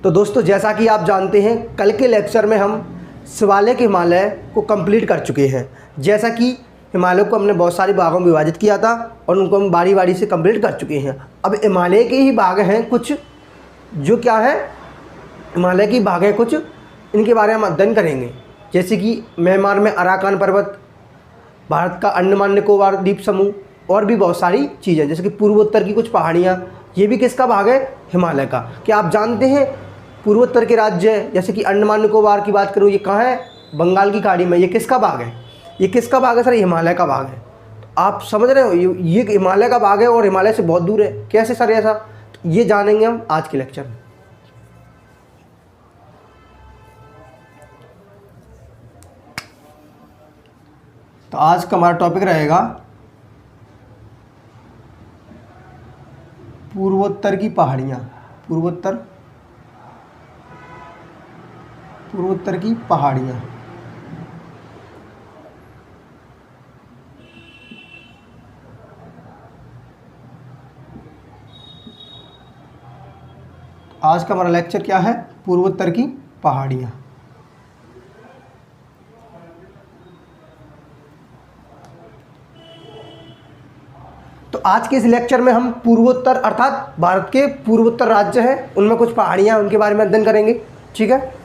तो दोस्तों जैसा कि आप जानते हैं, कल के लेक्चर में हम शिवालिक हिमालय को कंप्लीट कर चुके हैं। जैसा कि हिमालय को हमने बहुत सारे भागों में विभाजित किया था और उनको हम बारी बारी से कंप्लीट कर चुके हैं। अब हिमालय के ही भाग हैं कुछ, जो क्या है, हिमालय की भाग हैं कुछ, इनके बारे में हम अध्ययन करेंगे। जैसे कि म्यांमार में अराकान पर्वत, भारत का अंडमान निकोबार द्वीप समूह और भी बहुत सारी चीज़ें, जैसे कि पूर्वोत्तर की कुछ पहाड़ियाँ, ये भी किसका भाग है? हिमालय का। क्या आप जानते हैं पूर्वोत्तर के राज्य जैसे कि अंडमान निकोबार की बात करूँ, ये कहाँ है? बंगाल की खाड़ी में। ये किसका भाग है? ये किसका भाग है सर? हिमालय का भाग है। तो आप समझ रहे हो, ये हिमालय का भाग है और हिमालय से बहुत दूर है। कैसे सर ऐसा? तो ये जानेंगे हम आज के लेक्चर में। तो आज का हमारा टॉपिक रहेगा पूर्वोत्तर की पहाड़ियाँ। पूर्वोत्तर की पहाड़ियाँ। आज का हमारा लेक्चर क्या है? पूर्वोत्तर की पहाड़ियाँ। तो आज के इस लेक्चर में हम पूर्वोत्तर अर्थात भारत के पूर्वोत्तर राज्य हैं, उनमें कुछ पहाड़ियाँ, उनके बारे में अध्ययन करेंगे। ठीक है।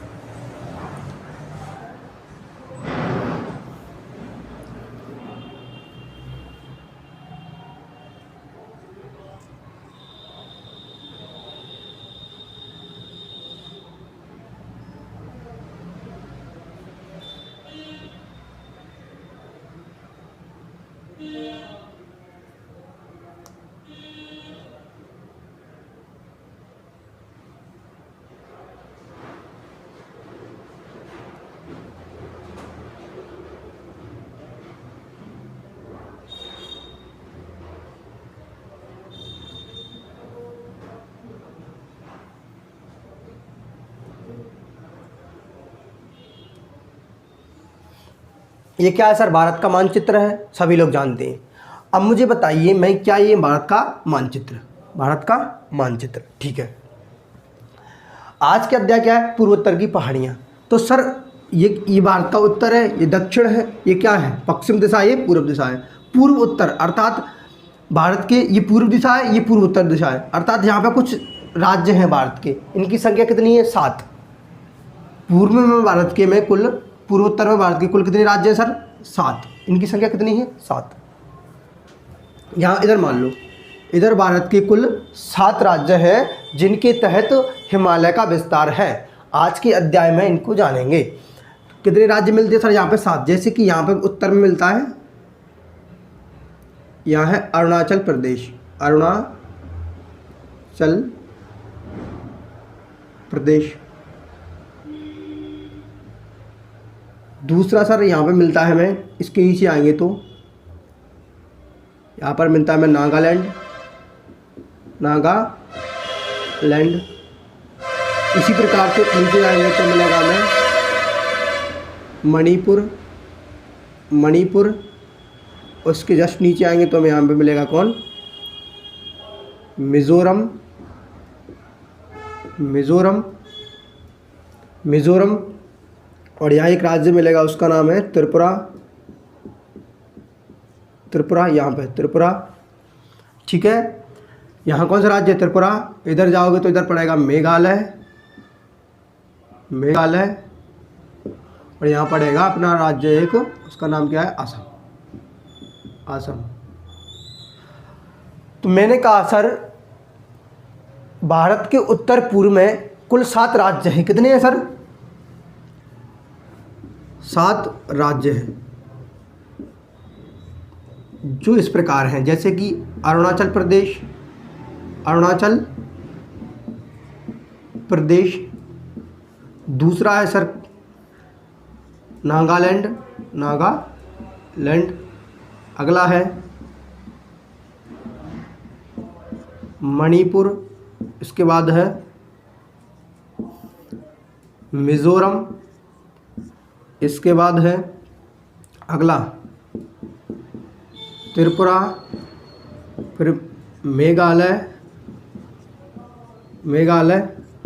ये क्या है सर? भारत का मानचित्र है, सभी लोग जानते हैं। अब मुझे बताइए, मैं क्या ये भारत का मानचित्र? भारत का मानचित्र, ठीक है। आज का अध्याय क्या है? पूर्वोत्तर की पहाड़ियाँ। तो सर ये भारत का उत्तर है, ये दक्षिण है, ये क्या है? पश्चिम दिशा, ये पूर्व दिशा है। पूर्व उत्तर अर्थात भारत के ये पूर्व दिशा है, ये पूर्व उत्तर दिशा है। अर्थात यहाँ पर कुछ राज्य हैं भारत के, इनकी संख्या कितनी है? 7। पूर्व में भारत के में कुल, पूर्वोत्तर में भारत के कुल कितने राज्य हैं सर? 7। इनकी संख्या कितनी है? 7। यहाँ इधर मान लो, इधर भारत के कुल 7 राज्य हैं जिनके तहत हिमालय का विस्तार है। आज के अध्याय में इनको जानेंगे। कितने राज्य मिलते हैं सर? यहाँ पे 7। जैसे कि यहाँ पे उत्तर में मिलता है, यहाँ है अरुणाचल प्रदेश। अरुणाचल प्रदेश। दूसरा सर यहाँ पे मिलता है हमें, इसके नीचे आएंगे तो यहाँ पर मिलता है हमें नागालैंड। इसी प्रकार से नीचे आएंगे तो मिलेगा हमें मणिपुर। उसके जस्ट नीचे आएंगे तो हमें यहाँ पे मिलेगा कौन? मिज़ोरम। और यहाँ एक राज्य मिलेगा, उसका नाम है त्रिपुरा। यहाँ पे त्रिपुरा, ठीक है। यहाँ कौन सा राज्य है? त्रिपुरा। इधर जाओगे तो इधर पड़ेगा मेघालय। और यहाँ पड़ेगा अपना राज्य एक, उसका नाम क्या है? असम। तो मैंने कहा सर भारत के उत्तर पूर्व में कुल 7 राज्य हैं। कितने हैं सर? 7 राज्य हैं, जो इस प्रकार हैं। जैसे कि अरुणाचल प्रदेश। दूसरा है सर नागालैंड। अगला है मणिपुर। इसके बाद है मिज़ोरम। इसके बाद है अगला त्रिपुरा, फिर मेघालय,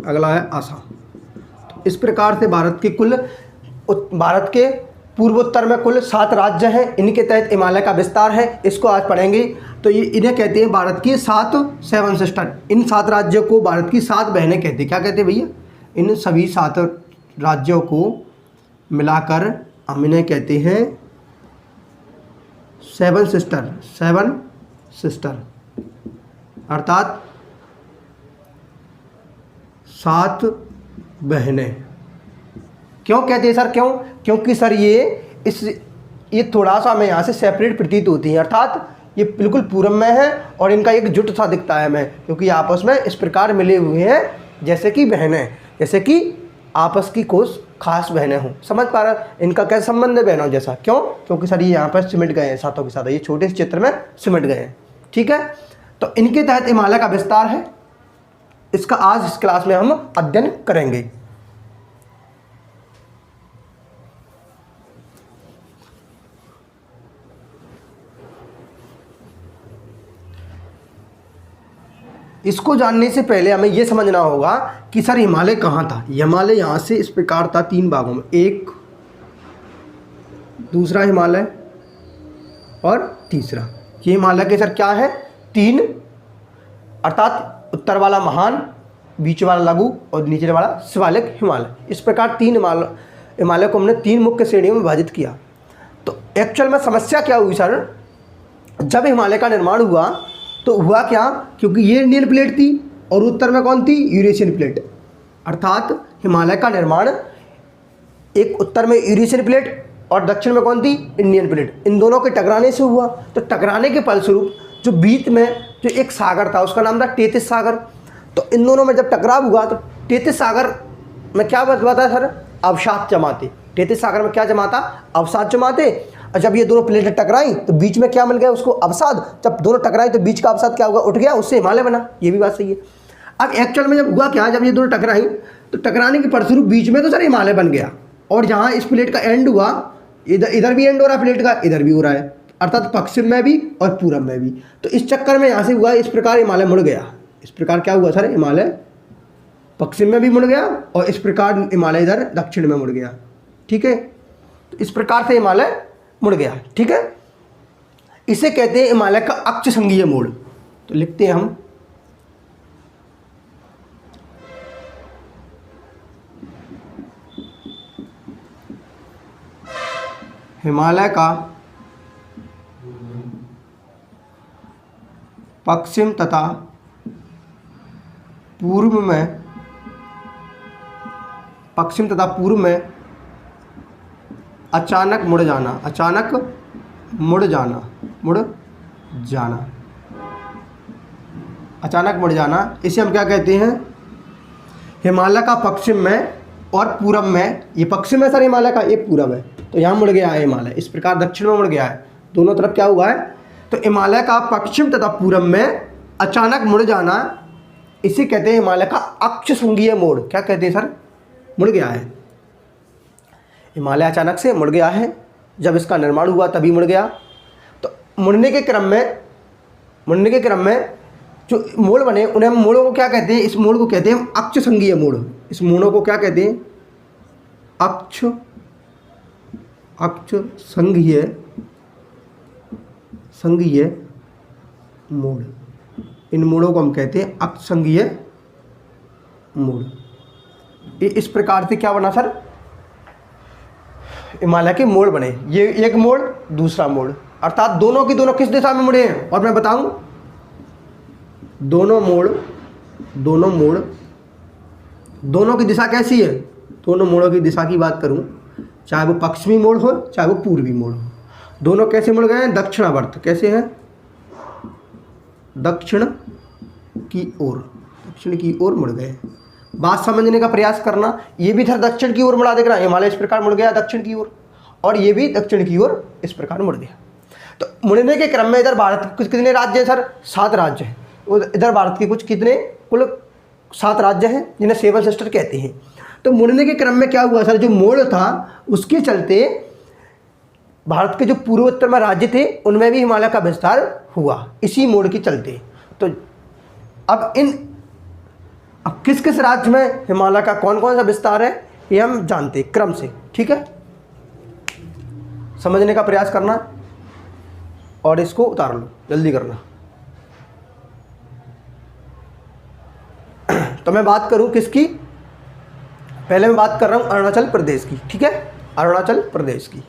अगला है आसाम। तो इस प्रकार से भारत के पूर्वोत्तर में कुल 7 राज्य हैं, इनके तहत हिमालय का विस्तार है। इसको आज पढ़ेंगे। तो ये इन्हें कहते हैं भारत की 7 सिस्टर। इन 7 राज्यों को भारत की 7 बहनें कहते हैं। क्या कहते हैं भैया? इन सभी 7 राज्यों को मिलाकर हम इन्हें कहते हैं 7 सिस्टर, अर्थात 7 बहनें। क्यों कहते हैं सर? क्योंकि सर ये थोड़ा सा हमें यहाँ से सेपरेट प्रतीत होती हैं, अर्थात ये बिल्कुल पूरब में है और इनका एक जुट सा दिखता है हमें, क्योंकि आपस में इस प्रकार मिले हुए हैं जैसे कि बहनें, जैसे कि आपस की कुछ खास बहनें हों। समझ पा रहे? इनका क्या संबंध है बहनों जैसा? क्यों? क्योंकि सर ये यहाँ पर सिमट गए हैं, सातों के साथ ये छोटे से चित्र में सिमट गए हैं। ठीक है, तो इनके तहत हिमालय का विस्तार है। इसका आज इस क्लास में हम अध्ययन करेंगे। इसको जानने से पहले हमें यह समझना होगा कि सर हिमालय कहाँ था। हिमालय यहाँ से इस प्रकार था 3 भागों में, एक, दूसरा हिमालय और तीसरा। ये हिमालय के सर क्या है? 3, अर्थात उत्तर वाला महान, बीच वाला लघु और नीचे वाला शिवालिक हिमालय। इस प्रकार 3 हिमालय को हमने 3 मुख्य श्रेणियों में विभाजित किया। तो एक्चुअल में समस्या क्या हुई सर? जब हिमालय का निर्माण हुआ तो हुआ क्या? क्योंकि ये इंडियन प्लेट थी और उत्तर में कौन थी? Eurasian plate. अर्थात हिमालय का निर्माण एक उत्तर में यूरेशियन प्लेट और दक्षिण में कौन थी? Indian plate. इन दोनों के टकराने से हुआ। तो टकराने के फलस्वरूप जो बीच में जो एक सागर था उसका नाम था टेथिस सागर। तो इन दोनों में जब टकराव हुआ तो टेथिस सागर में क्या हुआ था सर? अवसाद जमाते। टेथिस सागर में क्या जमा था? अवसाद जमाते। और जब ये दोनों प्लेटें टकराई तो बीच में क्या मिल गया उसको? अवसाद। जब दोनों टकराई तो बीच का अवसाद क्या हुआ? उठ गया, उससे हिमालय बना। ये भी बात सही है। अब एक्चुअल में जब हुआ क्या, जब ये दोनों टकराई तो टकराने के फलस्वरूप बीच में तो सर हिमालय बन गया। और जहाँ इस प्लेट का एंड हुआ, इधर भी एंड हो रहा है प्लेट का, इधर भी हो रहा है, अर्थात पश्चिम में भी और पूरब में भी। तो इस चक्कर में यहाँ से हुआ, इस प्रकार हिमालय मुड़ गया। इस प्रकार क्या हुआ सर? हिमालय पश्चिम में भी मुड़ गया और इस प्रकार हिमालय इधर दक्षिण में मुड़ गया। ठीक है, तो इस प्रकार से हिमालय मुड़ गया। ठीक है, इसे कहते हैं हिमालय का अक्ष संघीय मोड़। तो लिखते हैं हम हिमालय का पश्चिम तथा पूर्व में अचानक मुड़ जाना, इसे हम क्या कहते हैं? हिमालय का पश्चिम में और पूरब में, ये पश्चिम है सर हिमालय का, ये पूरब है, तो यहाँ मुड़ गया है हिमालय। इस प्रकार दक्षिण में मुड़ गया है, दोनों तरफ क्या हुआ है? तो हिमालय का पश्चिम तथा पूरब में अचानक मुड़ जाना, इसे कहते हैं हिमालय का अक्ष संघीय मोड़। क्या कहते हैं सर? मुड़ गया है हिमालय, अचानक से मुड़ गया है। जब इसका निर्माण हुआ तभी मुड़ गया। तो मुड़ने के क्रम में जो मोड़ बने उन्हें हम मोड़ों को क्या कहते हैं? इस मोड़ को कहते हैं हम अक्ष संघीय मोड़। इस मोड़ों को क्या कहते हैं? अक्ष संघीय मोड़। इन मोड़ों को हम कहते हैं अक्ष संघीय मोड़। इस प्रकार से क्या बना सर? हिमालय के मोड़ बने। ये एक मोड़, दूसरा मोड़, अर्थात दोनों की दोनों किस दिशा में मुड़े हैं? और मैं बताऊं, दोनों की दिशा कैसी है? दोनों मोड़ों की दिशा की बात करूं, चाहे वो पश्चिमी मोड़ हो चाहे वो पूर्वी मोड़ हो, दोनों कैसे मुड़ गए हैं? दक्षिणावर्त। कैसे हैं? दक्षिण की ओर मुड़ गए। बात समझने का प्रयास करना। ये भी था दक्षिण की ओर मुड़ा, देख रहा है हिमालय इस प्रकार मुड़ गया दक्षिण की ओर, और ये भी दक्षिण की ओर इस प्रकार मुड़ गया। तो मुड़ने के क्रम में इधर भारत के कितने राज्य हैं सर? 7 राज्य हैं। इधर भारत के कुल 7 राज्य हैं जिन्हें 7 सिस्टर कहते हैं। तो मुड़ने के क्रम में क्या हुआ सर? जो मोड़ था उसके चलते भारत के जो पूर्वोत्तर में राज्य थे उनमें भी हिमालय का विस्तार हुआ, इसी मोड़ के चलते। तो अब इन अब किस किस राज्य में हिमालय का कौन कौन सा विस्तार है ये हम जानते हैं क्रम से, ठीक है। समझने का प्रयास करना और इसको उतार लो, जल्दी करना। तो मैं बात करूं किसकी, पहले मैं बात कर रहा हूं अरुणाचल प्रदेश की, ठीक है, अरुणाचल प्रदेश की।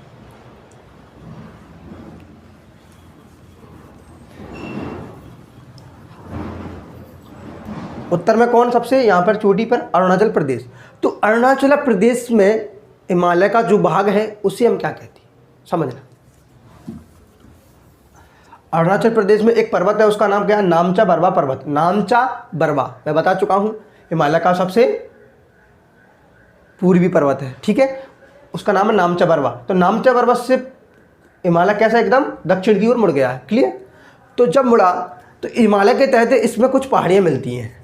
उत्तर में कौन सबसे यहां पर चोटी पर, अरुणाचल प्रदेश। तो अरुणाचल प्रदेश में हिमालय का जो भाग है उसे हम क्या कहते हैं, समझना। अरुणाचल प्रदेश में एक पर्वत है, उसका नाम क्या है, नामचा बरवा पर्वत। नामचा बरवा मैं बता चुका हूं, हिमालय का सबसे पूर्वी पर्वत है, ठीक है, उसका नाम है नामचा बरवा। तो नामचा पर्वत से हिमालय कैसा एकदम दक्षिण की ओर मुड़ गया है, क्लियर। तो जब मुड़ा तो हिमालय के तहत इसमें कुछ पहाड़ियाँ मिलती हैं।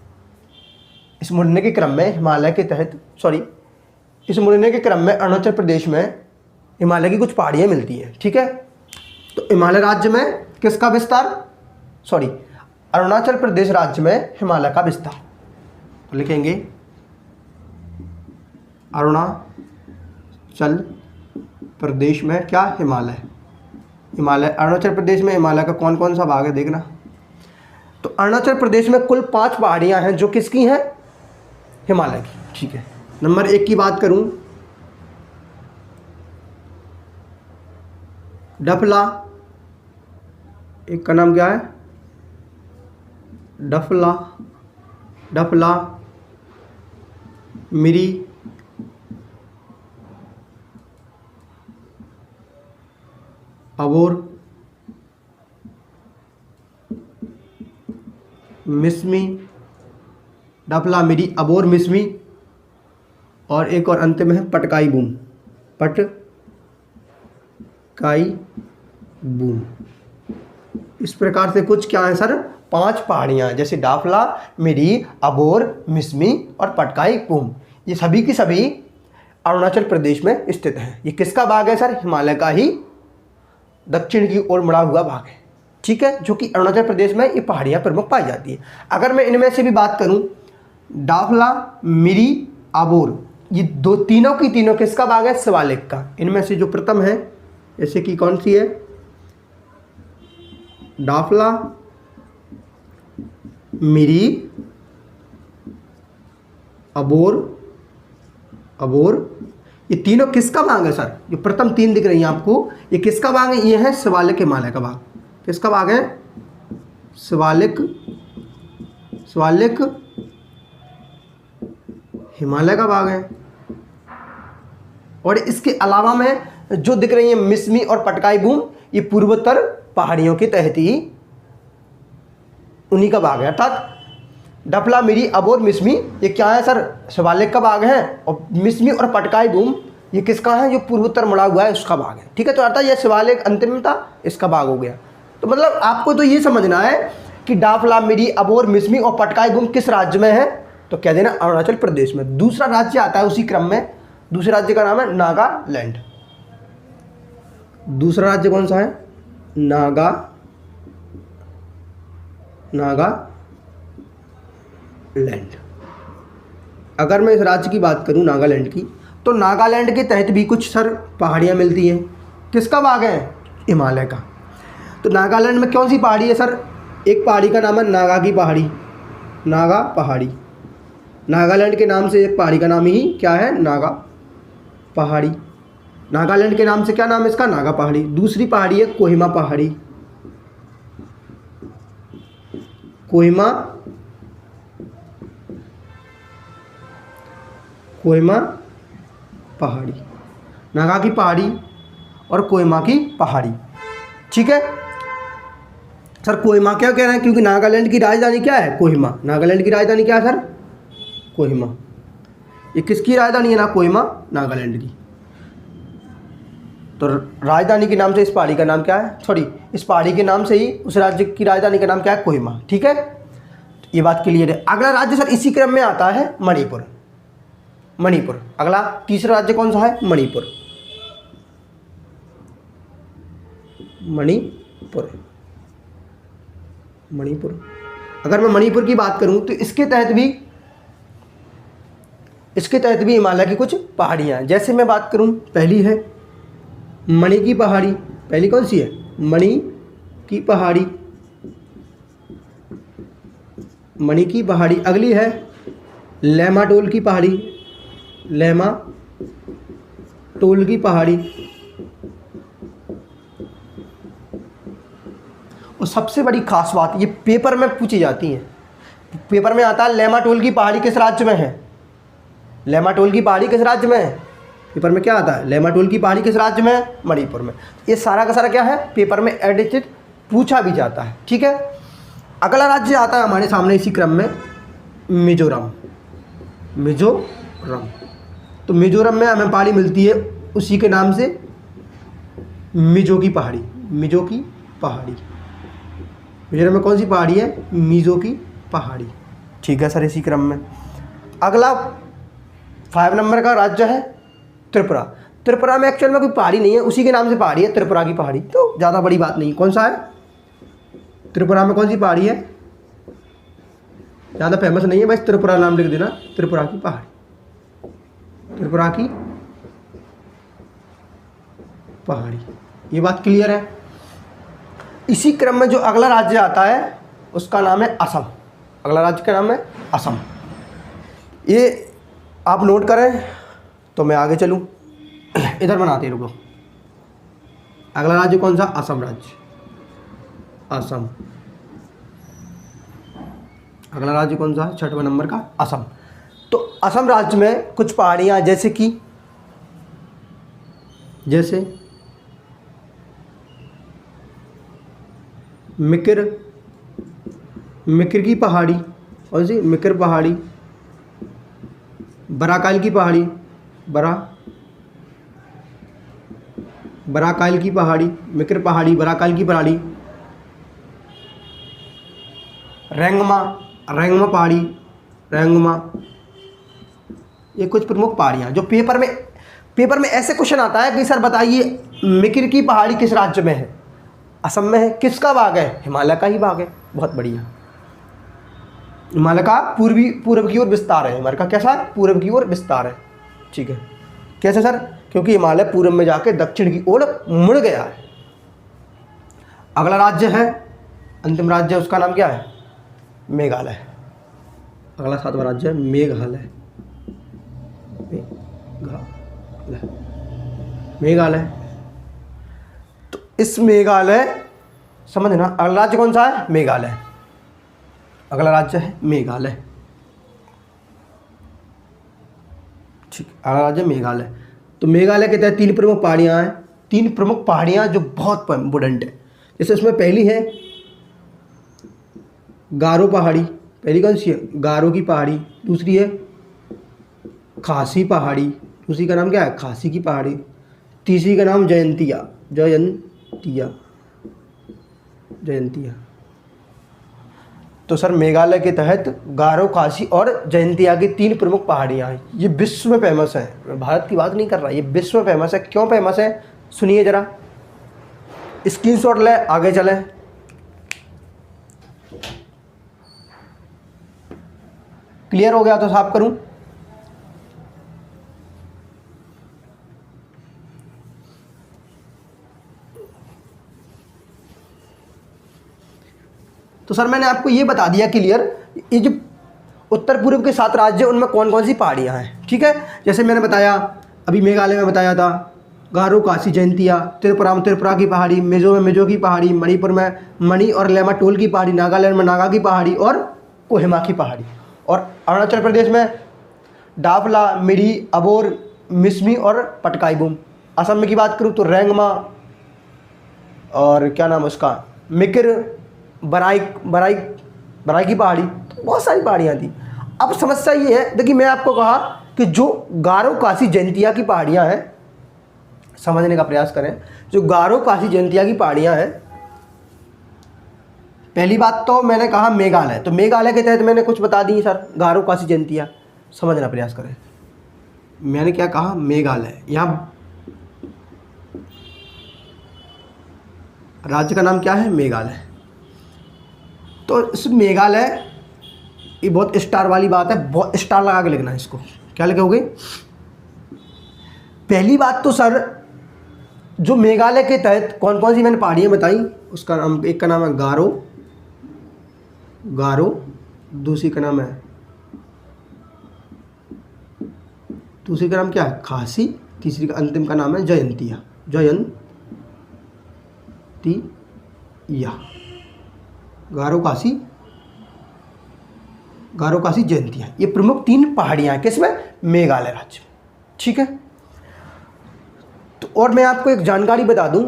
इस मुड़ने के क्रम में हिमालय के तहत इस मुड़ने के क्रम में अरुणाचल प्रदेश में हिमालय की कुछ पहाड़ियाँ मिलती हैं, ठीक है। तो हिमालय राज्य में किसका विस्तार, अरुणाचल प्रदेश राज्य में हिमालय का विस्तार। तो लिखेंगे अरुणाचल प्रदेश में क्या, हिमालय। अरुणाचल प्रदेश में हिमालय का कौन कौन सा भाग है देखना। तो अरुणाचल प्रदेश में कुल 5 पहाड़ियां हैं जो किसकी हैं, हिमालय की, ठीक है। नंबर 1 की बात करूं, डफला, एक का नाम क्या है, डफला मिरी, अबोर, मिसमी, डफला मिरी अबोर मिसमी, और एक और अंत में है पटकाई बूम, इस प्रकार से कुछ क्या है सर, 5 पहाड़ियाँ, जैसे डाफला, मिरी, अबोर, मिसमी और पटकाई बूम, ये सभी की सभी अरुणाचल प्रदेश में स्थित हैं। ये किसका भाग है सर, हिमालय का ही दक्षिण की ओर मुड़ा हुआ भाग है, ठीक है, जो कि अरुणाचल प्रदेश में ये पहाड़ियाँ प्रमुख पाई जाती है। अगर मैं इनमें से भी बात करूँ, डाफला, मिरी, अबोर, ये तीनों किसका भाग है, शिवालिक का। इनमें से जो प्रथम है, जैसे कि कौन सी है, डाफला, मिरी, अबोर, ये तीनों किसका भाग है सर, जो प्रथम 3 दिख रही हैं आपको, ये किसका भाग है, ये है शिवालिक हिमालय का भाग। किसका भाग है, शिवालिक हिमालय का भाग है। और इसके अलावा में जो दिख रही है मिसमी और पटकाई बूम, ये पूर्वोत्तर पहाड़ियों के तहत ही उन्हीं का भाग है। अर्थात डफला, मिरी, अबोर, मिसमी ये क्या है सर, शिवालिक का भाग है, और मिसमी और पटकाई बूम ये किसका है, जो पूर्वोत्तर मुड़ा हुआ है उसका भाग है, ठीक है। तो अर्थात यह शिवालिक अंतिम था, इसका भाग हो गया। तो मतलब आपको तो ये समझना है कि डाफला, मिरी, अबोर, मिसमी और पटकाई बूम किस राज्य में है, तो कह देना अरुणाचल प्रदेश में। दूसरा राज्य आता है उसी क्रम में, दूसरे राज्य का नाम है नागालैंड। दूसरा राज्य कौन सा है, नागालैंड। अगर मैं इस राज्य की बात करूं नागालैंड की, तो नागालैंड के तहत भी कुछ सर पहाड़ियां मिलती हैं। किसका भाग है, हिमालय का। तो नागालैंड में कौन सी पहाड़ी है सर, एक पहाड़ी का नाम है नागा की पहाड़ी, नागा पहाड़ी। नागालैंड के नाम से एक पहाड़ी का नाम ही क्या है, नागा पहाड़ी। नागालैंड के नाम से क्या नाम है इसका, नागा पहाड़ी। दूसरी पहाड़ी है कोहिमा पहाड़ी, कोहिमा पहाड़ी, नागा की पहाड़ी और कोहिमा की पहाड़ी, ठीक है सर। कोहिमा क्यों कह रहे हैं, क्योंकि नागालैंड की राजधानी क्या है, कोहिमा। नागालैंड की राजधानी क्या है सर, कोहिमा। ये किसकी राजधानी है ना, कोहिमा, नागालैंड की। तो राजधानी के नाम से इस पहाड़ी का नाम क्या है, इस पहाड़ी के नाम से ही उस राज्य की राजधानी का नाम क्या है, कोहिमा, ठीक है। ये बात क्लियर है। अगला राज्य सर इसी क्रम में आता है मणिपुर। अगला तीसरा राज्य कौन सा है, मणिपुर। अगर मैं मणिपुर की बात करूं तो इसके तहत भी इसके तहत भी हिमालय की कुछ पहाड़ियाँ हैं। जैसे मैं बात करूँ, पहली है मणि की पहाड़ी। पहली कौन सी है? मणि की पहाड़ी, मणि की पहाड़ी। अगली है लेमाटोल की पहाड़ी, लेमाटोल की पहाड़ी। और सबसे बड़ी खास बात, ये पेपर में पूछी जाती है, पेपर में आता है लेमाटोल की पहाड़ी किस राज्य में है? लेमाटोल की पहाड़ी किस राज्य में है? पेपर में क्या आता है? लेमाटोल की पहाड़ी किस राज्य में है? मणिपुर में। ये सारा का सारा क्या है? पेपर में एडिटेड पूछा भी जाता है। ठीक है। अगला राज्य आता है हमारे सामने इसी क्रम में, मिजोरम। मिजोरम, तो मिजोरम में हमें पहाड़ी मिलती है उसी के नाम से, मिजो की पहाड़ी। मिजो की पहाड़ी, मिजोरम में कौन सी पहाड़ी है? मिजो की पहाड़ी। ठीक है सर। इसी क्रम में अगला 5 नंबर का राज्य है त्रिपुरा। त्रिपुरा में एक्चुअल में कोई पहाड़ी नहीं है, उसी के नाम से पहाड़ी है, त्रिपुरा की पहाड़ी। तो ज़्यादा बड़ी बात नहीं। कौन सा है? त्रिपुरा में कौन सी पहाड़ी है? ज़्यादा फेमस नहीं है, बस त्रिपुरा नाम लिख देना, त्रिपुरा की पहाड़ी, त्रिपुरा की पहाड़ी। ये बात क्लियर है। इसी क्रम में जो अगला राज्य आता है उसका नाम है असम। अगला राज्य का नाम है असम। ये आप नोट करें तो मैं आगे चलूं। इधर बनाते रुको। अगला राज्य कौन सा? असम राज्य। असम। अगला राज्य कौन सा है? 6वें नंबर का असम। तो असम राज्य में कुछ पहाड़ियाँ जैसे मिकिर की पहाड़ी। कौन सी? मिकिर पहाड़ी। बराकाल की पहाड़ी, बराकाल की पहाड़ी, मिकिर पहाड़ी, बराकाल की पहाड़ी। रेंगमा पहाड़ी, रेंगमा। ये कुछ प्रमुख पहाड़ियाँ जो पेपर में ऐसे क्वेश्चन आता है कि सर बताइए मिकिर की पहाड़ी किस राज्य में है? असम में है। किसका भाग है? हिमालय का ही भाग है। बहुत बढ़िया। हिमालय का पूर्व की ओर विस्तार है। हिमालय का कैसा? पूर्व की ओर विस्तार है। ठीक है। कैसे सर? क्योंकि हिमालय पूर्व में जाके दक्षिण की ओर मुड़ गया है। अगला राज्य है, अंतिम राज्य, उसका नाम क्या है? मेघालय। अगला 7वां राज्य है मेघालय। मेघालय। तो इस मेघालय, समझना, अगला राज्य कौन सा है? मेघालय। अगला राज्य है मेघालय। ठीक। अगला राज्य मेघालय। तो मेघालय के तहत 3 प्रमुख पहाड़ियाँ हैं। 3 प्रमुख पहाड़ियाँ जो बहुत इम्पोर्टेंट है। जैसे उसमें पहली है गारो पहाड़ी। पहली कौन सी है? गारो की पहाड़ी। दूसरी है खासी पहाड़ी। दूसरी का नाम क्या है? खासी की पहाड़ी। तीसरी का नाम जयंतिया। तो सर मेघालय के तहत गारो, खासी और जयंतिया की 3 प्रमुख पहाड़ियाँ हैं। ये विश्व में फेमस है। भारत की बात नहीं कर रहा, ये विश्व में फेमस है। क्यों फेमस है? सुनिए जरा, स्क्रीनशॉट ले, आगे चलें। क्लियर हो गया तो साफ करूं? तो सर मैंने आपको ये बता दिया क्लियर, ये जो उत्तर पूर्व के 7 राज्य उनमें कौन कौन सी पहाड़ियाँ हैं। ठीक है। जैसे मैंने बताया अभी, मेघालय में बताया था गारो, खासी, जयंतिया। त्रिपुरा में त्रिपुरा की पहाड़ी, मिजो में मिजो की पहाड़ी, मणिपुर में मणि और लेमाटोल की पहाड़ी, नागालैंड में नागा की पहाड़ी और कोहिमा की पहाड़ी। और अरुणाचल प्रदेश में डाफला, मिरी, अबोर, मिसमी और पटकाईबूम। असम की बात करूँ तो रेंगमा और क्या नाम है उसका, मिकिर, बराई की पहाड़ी। तो बहुत सारी पहाड़ियाँ थी। अब समस्या ये है, देखिए मैं आपको कहा कि जो गारो, काशी, जयंतिया की पहाड़ियाँ हैं, समझने का प्रयास करें। जो गारो, काशी, जयंतिया की पहाड़ियाँ हैं, पहली बात तो मैंने कहा मेघालय। तो मेघालय के तहत मैंने कुछ बता दी सर, गारो, काशी, जयंतिया। समझना प्रयास करें। मैंने क्या कहा? मेघालय। यहाँ राज्य का नाम क्या है? मेघालय। तो इस मेघालय, ये बहुत स्टार वाली बात है, बहुत स्टार लगा के लिखना है इसको। क्या लिखोगे? पहली बात तो सर, जो मेघालय के तहत कौन कौन सी मैंने पहाड़ियाँ बताई, उसका नाम, एक का नाम है गारो, दूसरी का नाम क्या है? खासी। तीसरी का, अंतिम का नाम है जयंतिया। गारो खासी जयंतिया, ये प्रमुख 3 पहाड़ियाँ हैं किसमें? मेघालय राज्य में। ठीक है। तो और मैं आपको एक जानकारी बता दूं,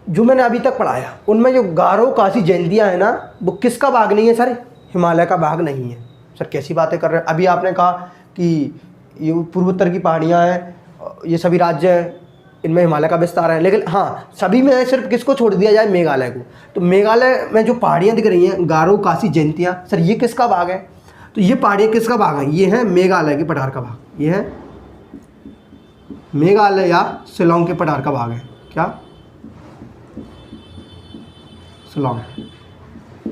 जो मैंने अभी तक पढ़ाया उनमें जो गारो खासी जयंतिया है ना, वो किसका भाग नहीं है सर? हिमालय का भाग नहीं है। सर कैसी बातें कर रहे हैं? अभी आपने कहा कि ये पूर्वोत्तर की पहाड़ियाँ हैं, ये सभी राज्य हैं, इनमें हिमालय का विस्तार है, लेकिन हाँ सभी में सिर्फ किसको छोड़ दिया जाए? मेघालय को। तो मेघालय में जो पहाड़ियाँ दिख रही हैं गारो खासी जयंतिया, सर ये किसका भाग है? तो ये पहाड़ियाँ किसका भाग है? ये है मेघालय के पठार का भाग। ये है मेघालय या शिलोंग के पठार का भाग है। क्या?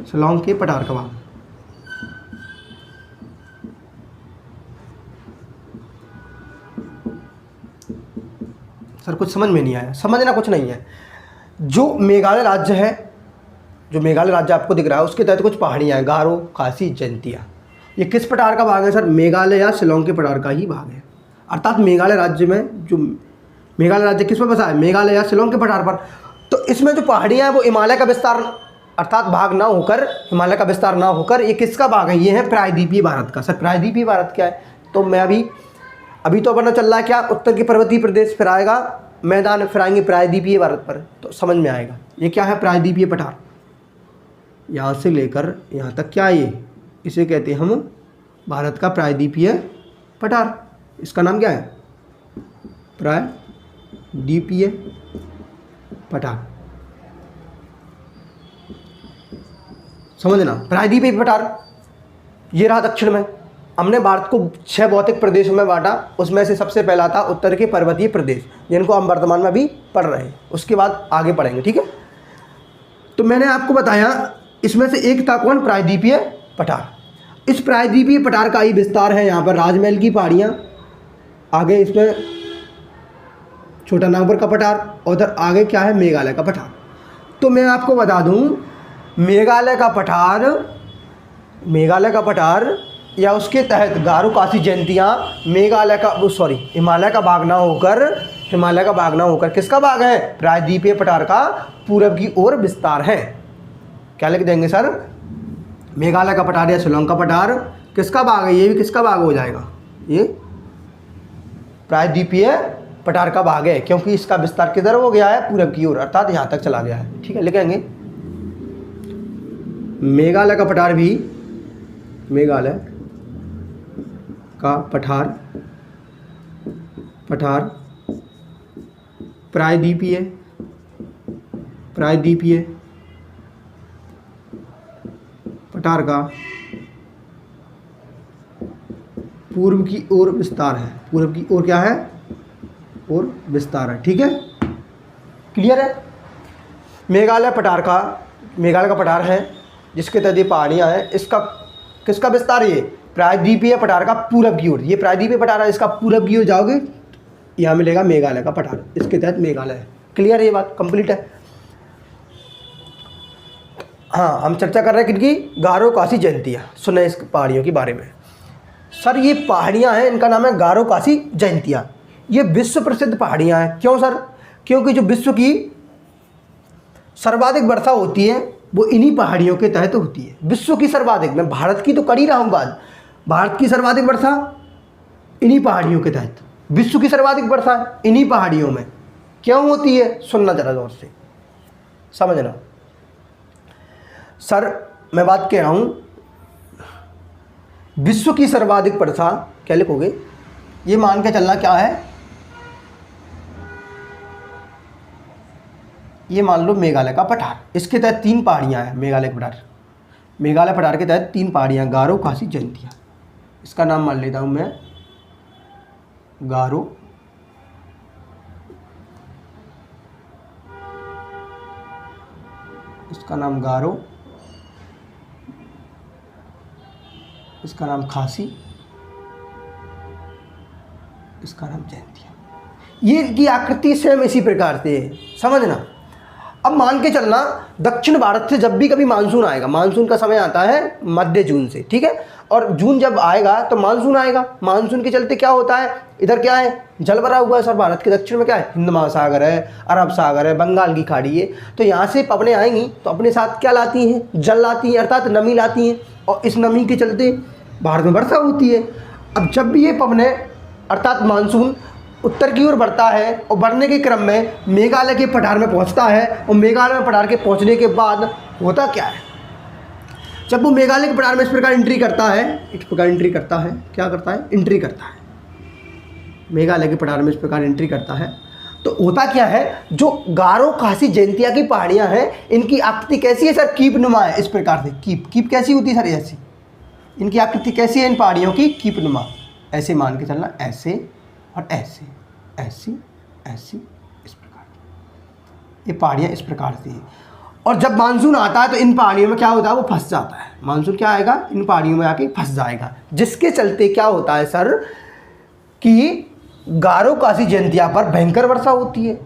शिलोंग के पठार का भाग। सर कुछ समझ में नहीं आया? समझना कुछ नहीं है। जो मेघालय राज्य है, जो मेघालय राज्य आपको दिख रहा है, उसके तहत कुछ पहाड़ियाँ हैं, गारो खासी जयंतिया। ये किस पठार का भाग है सर? मेघालय या शिलोंग के पठार का ही भाग है। अर्थात मेघालय राज्य में, जो मेघालय राज्य किस पर बसा है? मेघालय या शिलोंग के पठार पर। तो इसमें जो पहाड़ियाँ हैं वो हिमालय का विस्तार अर्थात भाग ना होकर, हिमालय का विस्तार ना होकर, ये किसका भाग है? ये है प्रायद्वीपीय भारत का। सर प्रायद्वीपीय भारत क्या है? तो मैं अभी तो अपना चल रहा है क्या? उत्तर के पर्वतीय प्रदेश, फिर आएगा मैदान, फिर आएंगे प्रायद्वीपीय भारत पर, तो समझ में आएगा ये क्या है? प्रायद्वीपीय पठार। यहाँ से लेकर यहाँ तक क्या ये, इसे कहते हैं हम भारत का प्रायद्वीपीय पठार। इसका नाम क्या है? प्रायद्वीपीय पठार। समझना, प्रायद्वीपीय पठार ये रहा दक्षिण में। हमने भारत को 6 भौतिक प्रदेशों में बांटा, उसमें से सबसे पहला था उत्तर के पर्वतीय प्रदेश, जिनको हम वर्तमान में अभी पढ़ रहे हैं, उसके बाद आगे पढ़ेंगे। ठीक है। तो मैंने आपको बताया इसमें से एक था कौन? प्रायद्वीपीय पठार। इस प्रायद्वीपीय पठार का ही विस्तार है यहाँ पर राजमहल की पहाड़ियाँ, आगे इसमें छोटा नागपुर का पठार, और उधर आगे क्या है? मेघालय का पठार। तो मैं आपको बता दूँ, मेघालय का पठार या उसके तहत गारो खासी जयंतियाँ हिमालय का भाग ना होकर किसका भाग है? प्रायद्वीपीय पठार का पूरब की ओर विस्तार है। क्या लिख देंगे सर? मेघालय का पठार या शिलोंग का पठार किसका भाग है? ये भी किसका भाग हो जाएगा? ये प्रायद्वीपीय पठार का भाग है, क्योंकि इसका विस्तार किधर हो गया है? पूरब की ओर, अर्थात यहाँ तक चला गया है। ठीक है, लिखेंगे मेघालय का पठार भी, मेघालय का पठार प्रायद्वीपीय पठार का पूर्व की ओर विस्तार है। पूर्व की ओर क्या है? और विस्तार है। ठीक है, क्लियर है? मेघालय का पठार है जिसके तहत ये पहाड़ियाँ हैं, इसका किसका विस्तार? ये प्रायद्वीपीय पठार का पूरब की ओर। ये प्रायद्वीपीय पठार है, इसका पूरब की ओर जाओगे यहाँ मिलेगा मेघालय का पठार, इसके तहत मेघालय है। क्लियर है? ये बात कंप्लीट है। हाँ, हम चर्चा कर रहे हैं किनकी? गारो खासी जयंतिया। सुना इस पहाड़ियों के बारे में। सर ये पहाड़ियाँ हैं, इनका नाम है गारो खासी जयंतिया। ये विश्व प्रसिद्ध पहाड़ियाँ हैं। क्यों सर? क्योंकि जो विश्व की सर्वाधिक वर्षा होती है वो इन्हीं पहाड़ियों के तहत होती है। विश्व की सर्वाधिक, मैं भारत की तो कर ही रहा हूँ बात, भारत की सर्वाधिक वर्षा इन्हीं पहाड़ियों के तहत, विश्व की सर्वाधिक वर्षा इन्हीं पहाड़ियों में। क्यों होती है? सुनना जरा जोर से, समझना। सर मैं बात कह रहा हूँ, विश्व की सर्वाधिक वर्षा क्या लिखोगे? ये मान के चलना क्या है? ये मान लो मेघालय का पठार, इसके तहत 3 पहाड़ियाँ हैं। मेघालय पठार के तहत 3 पहाड़ियाँ, गारो खासी जयंतिया। इसका नाम मान लेता हूँ मैं गारो, इसका नाम गारो, इसका नाम खासी, इसका नाम जयंतिया। ये की आकृति सेम इसी प्रकार से है, समझना। अब मान के चलना दक्षिण भारत से जब भी कभी मानसून आएगा, मानसून का समय आता है मध्य जून से, ठीक है, और जून जब आएगा तो मानसून आएगा। मानसून के चलते क्या होता है, इधर क्या है, जल भरा हुआ है सर। भारत के दक्षिण में क्या है, हिंद महासागर है, अरब सागर है, बंगाल की खाड़ी है। तो यहाँ से पवनें आएंगी तो अपने साथ क्या लाती हैं, जल लाती हैं, अर्थात नमी लाती हैं, और इस नमी के चलते भारत में वर्षा होती है। अब जब भी ये पवनें अर्थात मानसून उत्तर की ओर बढ़ता है और बढ़ने के क्रम में मेघालय के पठार में पहुंचता है, और मेघालय में पठार के पहुंचने के बाद होता क्या है, जब वो मेघालय के पठार में इस प्रकार एंट्री करता है, इस प्रकार एंट्री करता है, क्या करता है, एंट्री करता है, मेघालय के पठार में इस प्रकार एंट्री करता है, तो होता क्या है, जो गारो खासी जयंतिया की पहाड़ियाँ हैं, इनकी आकृति कैसी है सर, कीप नुमा है। इस प्रकार से कीप कैसी होती है सर, ऐसी। इनकी आकृति कैसी है इन पहाड़ियों की, कीप नुमा। ऐसे मान के चलना, ऐसे और ऐसे, ऐसी ऐसी, इस प्रकार ये पहाड़ियाँ इस प्रकार से हैं। और जब मानसून आता है तो इन पहाड़ियों में क्या होता है, वो फंस जाता है। मानसून क्या आएगा, इन पहाड़ियों में आके फंस जाएगा, जिसके चलते क्या होता है सर कि गारो खासी जयंतिया पर भयंकर वर्षा होती है।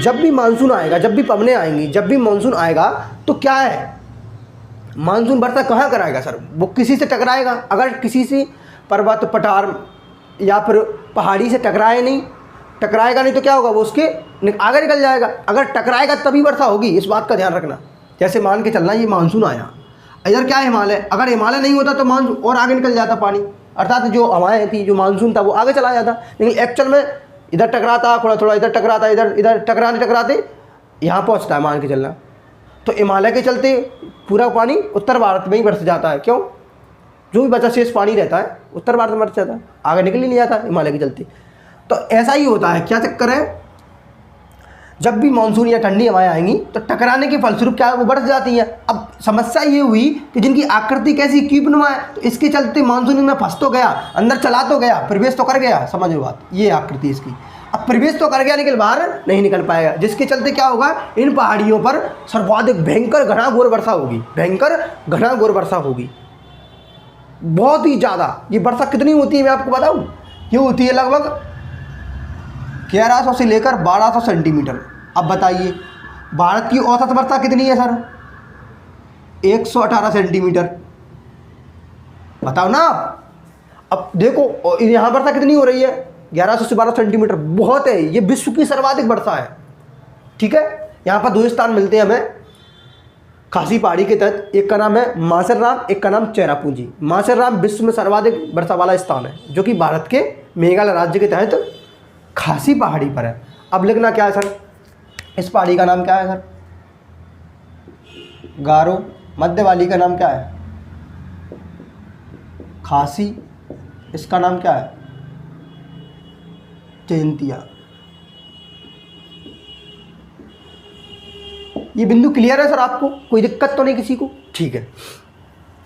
जब भी मानसून आएगा, जब भी पवनें आएंगी, जब भी मानसून आएगा तो क्या है, मानसून वर्षा कहाँ कराएगा सर, वो किसी से टकराएगा। अगर किसी से पर्वत पठार या फिर पहाड़ी से टकराएगा नहीं तो क्या होगा, वो उसके आगे निकल जाएगा। अगर टकराएगा तभी वर्षा होगी, इस बात का ध्यान रखना। जैसे मान के चलना, ये मानसून आया, इधर क्या है, हिमालय। अगर हिमालय नहीं होता तो मानसून और आगे निकल जाता पानी, अर्थात जो हवाएं थी, जो मानसून था वो आगे चला जाता। लेकिन एक्चुअल में इधर टकराता, थोड़ा थोड़ा इधर टकराता, इधर टकराते यहाँ पहुँचता है मान के चलना। तो हिमालय के चलते पूरा पानी उत्तर भारत में ही बरस जाता है। क्यों, जो भी बचा शेष पानी रहता है उत्तर भारत में बरस जाता है, आगे निकल ही नहीं जाता हिमालय के चलते। तो ऐसा ही होता है। क्या चक्कर है, जब भी मानसून या ठंडी हवाएं आएंगी तो टकराने के फलस्वरूप क्या है, वो बरस जाती हैं। अब समस्या ये हुई कि जिनकी आकृति कैसी कीपनुमा है, तो इसके चलते मानसून में फंस तो गया, अंदर चला तो गया, प्रवेश तो कर गया, समझ लो बात, ये आकृति इसकी। अब प्रवेश तो कर गया लेकिन बाहर नहीं निकल पाएगा, जिसके चलते क्या होगा, इन पहाड़ियों पर सर्वाधिक भयंकर घनाघोर वर्षा होगी, भयंकर घनाघोर वर्षा होगी, बहुत ही ज़्यादा। ये वर्षा कितनी होती है मैं आपको बताऊं, ये होती है लगभग 1100 से लेकर 1200 सेंटीमीटर। अब बताइए भारत की औसत वर्षा कितनी है सर, 118 सेंटीमीटर। बताओ ना आप। अब देखो यहाँ वर्षा कितनी हो रही है, 1100 से 1200 सेंटीमीटर, बहुत है। ये विश्व की सर्वाधिक वर्षा है, ठीक है। यहाँ पर 2 स्थान मिलते हैं हमें खासी पहाड़ी के तहत, एक का नाम है मासेरराम, एक का नाम चेरापूंजी। मासेरराम विश्व में सर्वाधिक वर्षा वाला स्थान है, जो कि भारत के मेघालय राज्य के तहत खासी पहाड़ी पर है। अब लिखना क्या है सर, इस पहाड़ी का नाम क्या है सर, गारो। मध्य वाली का नाम क्या है, खासी। इसका नाम क्या है, जयंतिया। ये बिंदु क्लियर है सर आपको, कोई दिक्कत तो नहीं किसी को, ठीक है।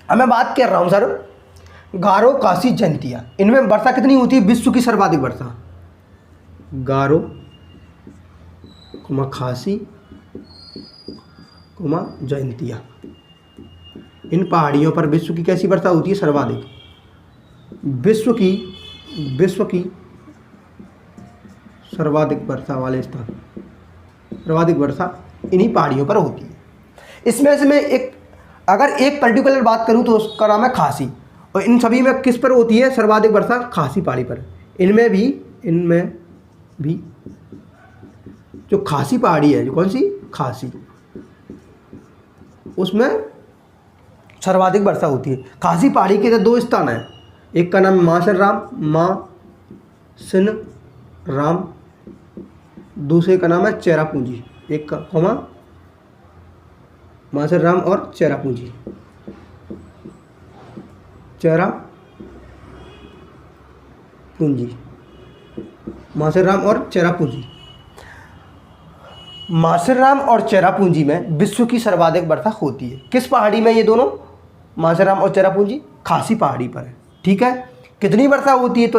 अब मैं बात कर रहा हूँ सर गारो खासी जयंतिया, इनमें वर्षा कितनी होती है, विश्व की सर्वाधिक वर्षा। गारो खासी जयंतिया, इन पहाड़ियों पर विश्व की कैसी वर्षा होती है, सर्वाधिक। विश्व की सर्वाधिक वर्षा वाले स्थान, सर्वाधिक वर्षा इन्हीं पहाड़ियों पर होती है। इसमें से मैं अगर एक पर्टिकुलर बात करूं तो उसका नाम है खासी, और इन सभी में किस पर होती है सर्वाधिक वर्षा, खासी पहाड़ी पर। इनमें भी जो खासी पहाड़ी है, जो कौन सी, खासी, उसमें सर्वाधिक वर्षा होती है। खासी पहाड़ी के 2 स्थान हैं, एक का नाम मासेरराम, राम, दूसरे का नाम है चेरापूंजी। एक का मासेरराम और चेरापूंजी, मासेरराम और चेरापूंजी। मासेरराम और चेरापूंजी में विश्व की सर्वाधिक वर्षा होती है। किस पहाड़ी में, ये दोनों मासेरराम और चेरापूंजी खासी पहाड़ी पर है, ठीक है। कितनी वर्षा होती है, तो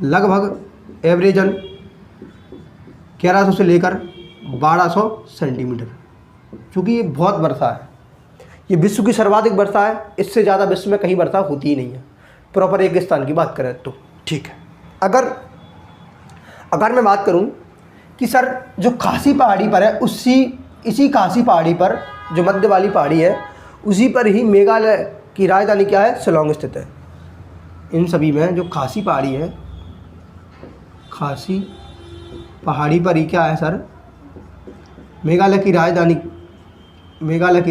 लगभग एवरेजन 1100 से लेकर 1200 सेंटीमीटर, क्योंकि ये बहुत वर्षा है, ये विश्व की सर्वाधिक वर्षा है। इससे ज़्यादा विश्व में कहीं वर्षा होती ही नहीं है, प्रॉपर एक स्थान की बात करें तो। ठीक है, अगर मैं बात करूं कि सर जो खासी पहाड़ी पर है इसी खासी पहाड़ी पर जो मध्य वाली पहाड़ी है उसी पर ही मेघालय की राजधानी क्या है, शिलांग स्थित है। इन सभी में जो खासी पहाड़ी है, खासी पहाड़ी पर ही क्या है सर, मेघालय की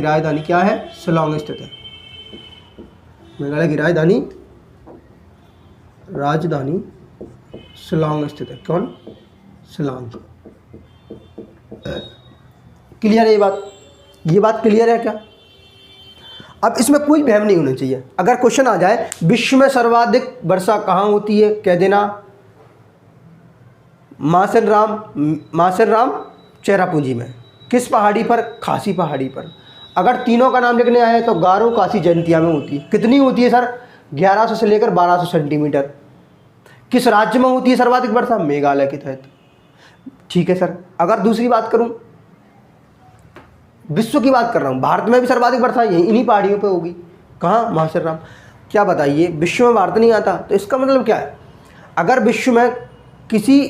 राजधानी क्या है, शिलांग स्थित है। मेघालय की राजधानी शिलांग स्थित है। कौन, शिलांग। क्लियर है ये बात क्लियर है क्या? अब इसमें कोई वहम नहीं होना चाहिए। अगर क्वेश्चन आ जाए विश्व में सर्वाधिक वर्षा कहाँ होती है, कह देना मासेराम चेरापूंजी में। किस पहाड़ी पर, खासी पहाड़ी पर। अगर तीनों का नाम लिखने आए तो गारो, कासी, जयंतिया में होती है। कितनी होती है सर, 1100 से लेकर 1200 सेंटीमीटर। किस राज्य में होती है सर्वाधिक वर्षा, मेघालय के तहत। ठीक है सर, अगर दूसरी बात करूं, विश्व की बात कर रहा हूं, भारत में भी सर्वाधिक वर्षा इन्हीं पहाड़ियों पे होगी। कहाँ, मासेराम। क्या बताइए, विश्व में भारत नहीं आता, तो इसका मतलब क्या है, अगर विश्व में किसी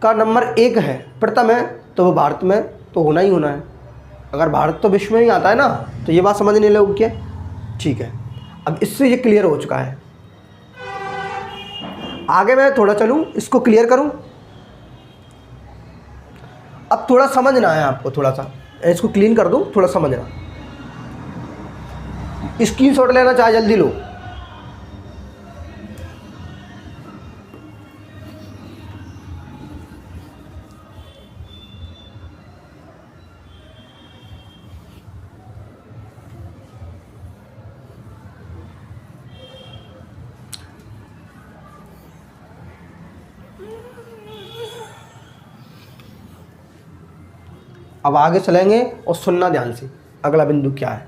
का नंबर 1 है, प्रथम है, तो वो भारत में तो होना ही होना है। अगर भारत तो विश्व में ही आता है ना, तो ये बात समझने लोग क्या। ठीक है, अब इससे ये क्लियर हो चुका है। आगे मैं थोड़ा चलूं, इसको क्लियर करूं। अब थोड़ा समझना है आपको, थोड़ा सा इसको क्लीन कर दूं, थोड़ा समझना। स्क्रीनशॉट लेना चाहे जल्दी लो। अब आगे चलेंगे और सुनना ध्यान से, अगला बिंदु क्या है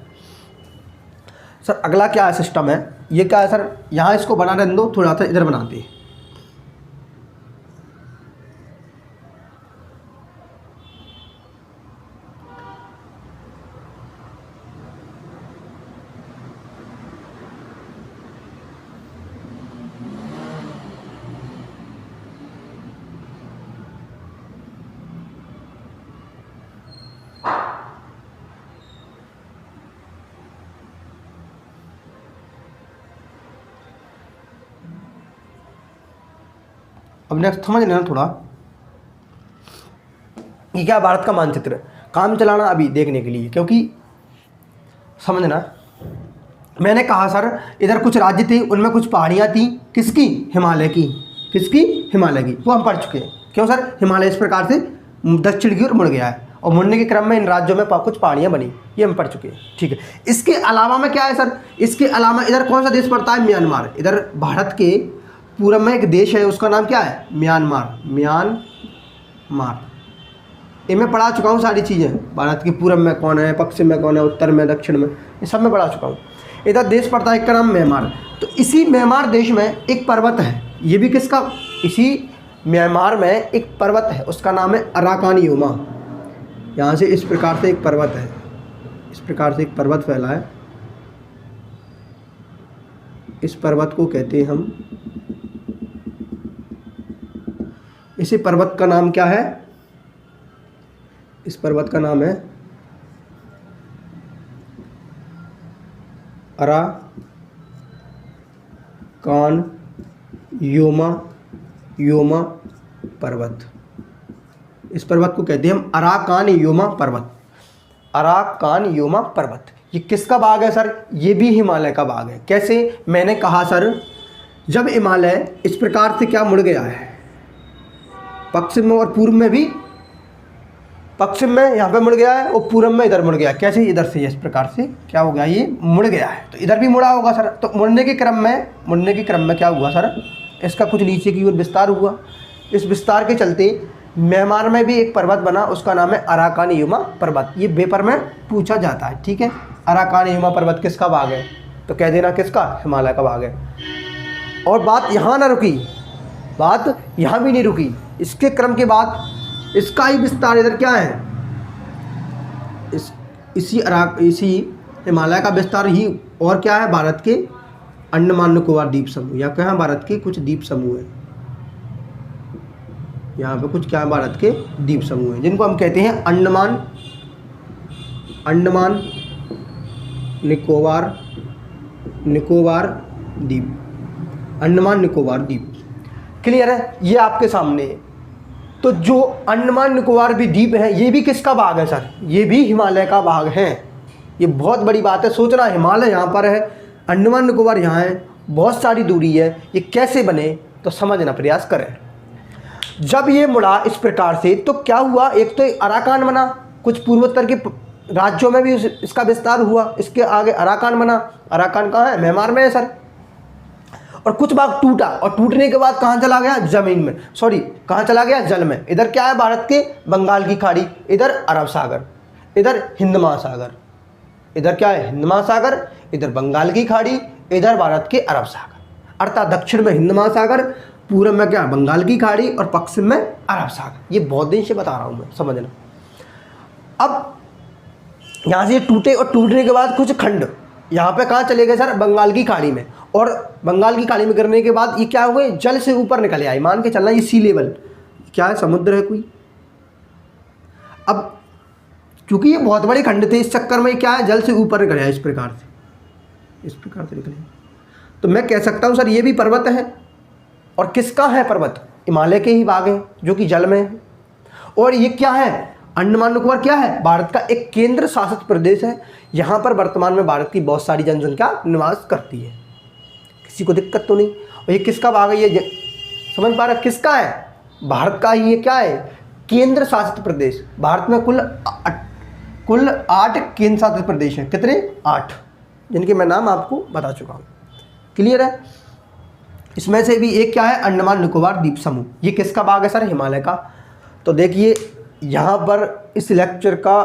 सर। अगला क्या है सिस्टम है, ये क्या है सर, यहाँ इसको बना रहने दो, थोड़ा सा इधर बनाते हैं। अब नेक्स्ट समझ लेना थोड़ा, ये क्या भारत का मानचित्र, काम चलाना अभी देखने के लिए, क्योंकि समझना। मैंने कहा सर इधर कुछ राज्य थे, उनमें कुछ पहाड़ियाँ थी, किसकी, हिमालय की। किसकी, हिमालय की, वो हम पढ़ चुके हैं। क्यों सर, हिमालय इस प्रकार से दक्षिण की ओर मुड़ गया है और मुड़ने के क्रम में इन राज्यों में कुछ पहाड़ियाँ बनी, ये हम पढ़ चुके हैं। ठीक है, इसके अलावा में क्या है सर, इसके अलावा इधर कौन सा देश पड़ता है, म्यांमार। इधर भारत के पूरब में एक देश है, उसका नाम क्या है, म्यांमार। ये मैं पढ़ा चुका हूँ सारी चीज़ें, भारत के पूरब में कौन है, पश्चिम में कौन है, उत्तर में, दक्षिण में, ये सब मैं पढ़ा चुका हूँ। इधर देश पड़ता है, एक का नाम म्यांमार। तो इसी म्यांमार देश में एक पर्वत है, ये भी किसका, इसी म्यांमार में एक पर्वत है, उसका नाम है अराकान योमा। यहाँ से इस प्रकार से एक पर्वत है, इस प्रकार से एक पर्वत फैला है, इस पर्वत को कहते हैं हम, इसी पर्वत का नाम क्या है, इस पर्वत का नाम है अराकान योमा पर्वत। इस पर्वत को कहते हैं हम अराकान योमा पर्वत। अराकान योमा पर्वत ये किसका भाग है सर, ये भी हिमालय का भाग है। कैसे, मैंने कहा सर जब हिमालय इस प्रकार से क्या मुड़ गया है, पश्चिम में और पूर्व में भी, पश्चिम में यहाँ पे मुड़ गया है और पूर्व में इधर मुड़ गया। कैसे, इधर से इस प्रकार से क्या हो गया, ये मुड़ गया है, तो इधर भी मुड़ा होगा सर। तो मुड़ने के क्रम में क्या हुआ सर, इसका कुछ नीचे की ओर विस्तार हुआ। इस विस्तार के चलते म्यांमार में भी एक पर्वत बना, उसका नाम है अराकान योमा पर्वत। ये पेपर में पूछा जाता है, ठीक है। अराकान योमा पर्वत किसका भाग है, तो कह देना किसका, हिमालय का भाग है। और बात यहाँ ना रुकी, बात यहाँ भी नहीं रुकी, इसके क्रम के बाद इसका ही विस्तार इधर क्या है, इसी हिमालय का विस्तार ही और क्या है, भारत के अंडमान निकोबार द्वीप समूह, या कहाँ भारत के कुछ द्वीप समूह हैं, यहाँ पे कुछ क्या भारत के द्वीप समूह हैं जिनको हम कहते हैं अंडमान निकोबार द्वीप, अंडमान निकोबार द्वीप। क्लियर है, ये आपके सामने है। तो जो अंडमान निकोबार भी द्वीप है, ये भी किसका भाग है सर? ये भी हिमालय का भाग है। ये बहुत बड़ी बात है, सोचना हिमालय यहाँ पर है, अंडमान निकोबार यहाँ है, बहुत सारी दूरी है, ये कैसे बने तो समझना प्रयास करें। जब ये मुड़ा इस प्रकार से तो क्या हुआ, एक तो अराकान बना, कुछ पूर्वोत्तर के राज्यों में भी इसका विस्तार हुआ, इसके आगे अराकान बना। अराकान कहाँ है? म्यांमार में है सर। और कुछ भाग टूटा, और टूटने के बाद कहाँ चला गया? जमीन में, सॉरी कहाँ चला गया? जल में। इधर क्या है? भारत के बंगाल की खाड़ी, इधर अरब सागर, इधर हिंद महासागर। इधर क्या है? हिंद महासागर, इधर बंगाल की खाड़ी, इधर भारत के अरब सागर। अर्थात दक्षिण में हिंद महासागर, पूर्व में क्या? बंगाल की खाड़ी, और पश्चिम में अरब सागर। ये बहुत दिन से बता रहा हूँ मैं, समझना। अब यहाँ से टूटे, और टूटने के बाद कुछ खंड यहाँ पे कहाँ चले गए सर? बंगाल की खाड़ी में। और बंगाल की खाड़ी में गिरने के बाद ये क्या हुए? जल से ऊपर निकले आए। मान के चलना ये सी लेवल क्या है? समुद्र है कोई। अब क्योंकि ये बहुत बड़े खंड थे, इस चक्कर में क्या है? जल से ऊपर निकले आए, इस प्रकार से निकले। तो मैं कह सकता हूँ सर ये भी पर्वत है। और किसका है पर्वत? हिमालय के ही भाग हैं जो कि जल में है। और ये क्या है? अंडमान निकोबार क्या है? भारत का एक केंद्र शासित प्रदेश है। यहाँ पर वर्तमान में भारत की बहुत सारी जनसंख्या निवास करती है, किसी को दिक्कत तो नहीं। और ये किसका भाग है? ये समझ पा रहे किसका है? भारत का ही। ये क्या है? केंद्र शासित प्रदेश। भारत में कुल 8 केंद्र शासित प्रदेश हैं। कितने? 8, जिनके मैं नाम आपको बता चुका हूँ। क्लियर है? इसमें से भी एक क्या है? अंडमान निकोबार द्वीप समूह। ये किसका भाग है सर? हिमालय का। तो देखिए यहाँ पर इस लेक्चर का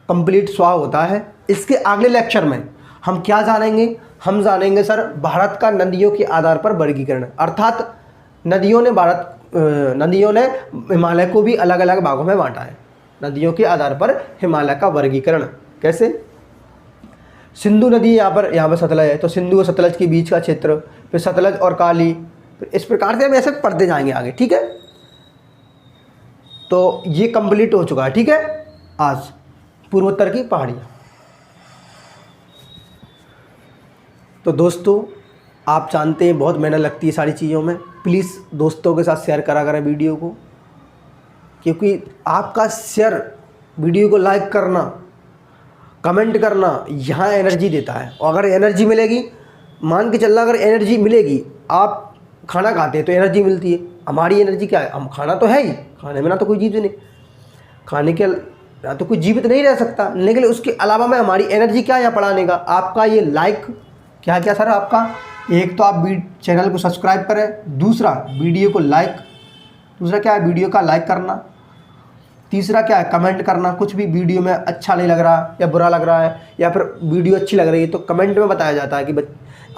कंप्लीट स्वाह होता है। इसके अगले लेक्चर में हम क्या जानेंगे? हम जानेंगे सर भारत का नदियों के आधार पर वर्गीकरण। अर्थात नदियों ने हिमालय को भी अलग अलग भागों में बांटा है। नदियों के आधार पर हिमालय का वर्गीकरण कैसे? सिंधु नदी यहाँ पर सतलज है, तो सिंधु और सतलज के बीच का क्षेत्र, फिर सतलज और काली, फिर इस प्रकार से हम ऐसे पढ़ते जाएंगे आगे। ठीक है, तो ये कंप्लीट हो चुका है। ठीक है, आज पूर्वोत्तर की पहाड़ियाँ। तो दोस्तों आप जानते हैं बहुत मेहनत लगती है सारी चीज़ों में। प्लीज़ दोस्तों के साथ शेयर करा करें वीडियो को, क्योंकि आपका शेयर, वीडियो को लाइक करना, कमेंट करना यहाँ एनर्जी देता है। और अगर एनर्जी मिलेगी, मान के चलना, अगर एनर्जी मिलेगी, आप खाना खाते हैं तो एनर्जी मिलती है। हमारी एनर्जी क्या है? हम खाना तो है ही, खाने में ना तो कोई जीवित नहीं, खाने के ना तो कोई जीवित नहीं रह सकता, लेकिन उसके अलावा में हमारी एनर्जी क्या है यहाँ पढ़ाने का? आपका ये लाइक, क्या क्या सर आपका? एक तो आप चैनल को सब्सक्राइब करें, दूसरा वीडियो को लाइक, दूसरा क्या है? वीडियो का लाइक करना, तीसरा क्या है? कमेंट करना। कुछ भी वीडियो में अच्छा नहीं लग रहा या बुरा लग रहा है, या फिर वीडियो अच्छी लग रही है तो कमेंट में बताया जाता है कि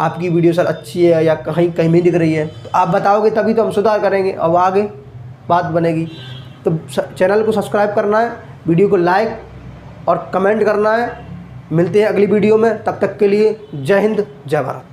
आपकी वीडियो सर अच्छी है या कहीं कहीं में दिख रही है, तो आप बताओगे तभी तो हम सुधार करेंगे और आगे बात बनेगी। तो चैनल को सब्सक्राइब करना है, वीडियो को लाइक और कमेंट करना है। मिलते हैं अगली वीडियो में, तब तक के लिए जय हिंद, जय भारत।